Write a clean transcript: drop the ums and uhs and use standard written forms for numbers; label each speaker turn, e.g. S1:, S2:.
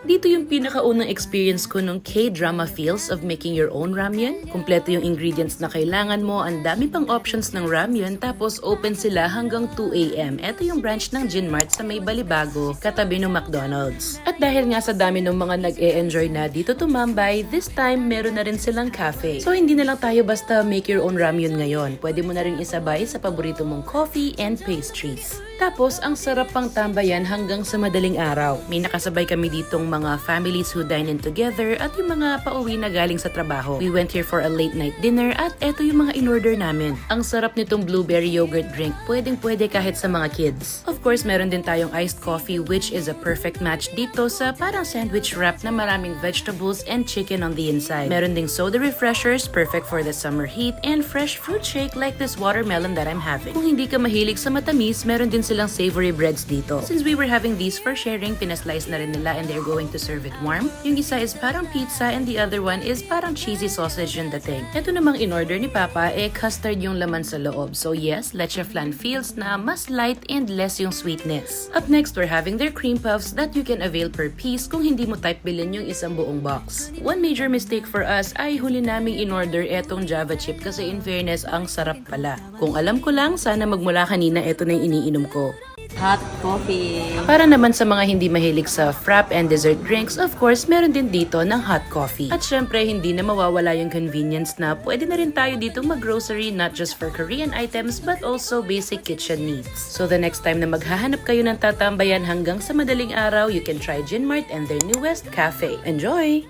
S1: Dito yung pinakaunang experience ko nung K-drama feels of making your own ramyun. Kumpleto yung ingredients na kailangan mo, ang dami pang options ng ramyun, tapos open sila hanggang 2 AM. Ito yung branch ng Jinmart sa may Balibago, katabi ng McDonald's. At dahil nga sa dami ng mga nag-e-enjoy na dito tumambay, this time meron na rin silang cafe. So hindi na lang tayo basta make your own ramyun ngayon. Pwede mo na rin isabay sa paborito mong coffee and pastries. Tapos, ang sarap pang tambayan hanggang sa madaling araw. May nakasabay kami ditong mga families who dine in together at yung mga pauwi na galing sa trabaho. We went here for a late night dinner at eto yung mga in-order namin. Ang sarap nitong blueberry yogurt drink. Pwedeng-pwede kahit sa mga kids. Of course, meron din tayong iced coffee which is a perfect match dito sa parang sandwich wrap na maraming vegetables and chicken on the inside. Meron ding soda refreshers, perfect for the summer heat, and fresh fruit shake like this watermelon that I'm having. Kung hindi ka mahilig sa matamis, meron din silang savory breads dito. Since we were having these for sharing, pinaslice na rin nila and they're going to serve it warm. Yung isa is parang pizza and the other one is parang cheesy sausage yung dating. Ito namang in-order ni Papa, custard yung laman sa loob. So yes, leche flan feels na mas light and less yung sweetness. Up next, we're having their cream puffs that you can avail per piece kung hindi mo type bilhin yung isang buong box. One major mistake for us ay huli naming in-order etong Java chip kasi in fairness, ang sarap pala. Kung alam ko lang, sana magmula kanina ito na yung iniinom ko.
S2: Hot coffee.
S1: Para naman sa mga hindi mahilig sa frap and dessert drinks, of course, meron din dito ng hot coffee. At syempre, hindi na mawawala yung convenience na pwede na rin tayo dito mag-grocery not just for Korean items but also basic kitchen needs. So the next time na maghahanap kayo ng tatambayan hanggang sa madaling araw, you can try Jinmart and their newest cafe. Enjoy!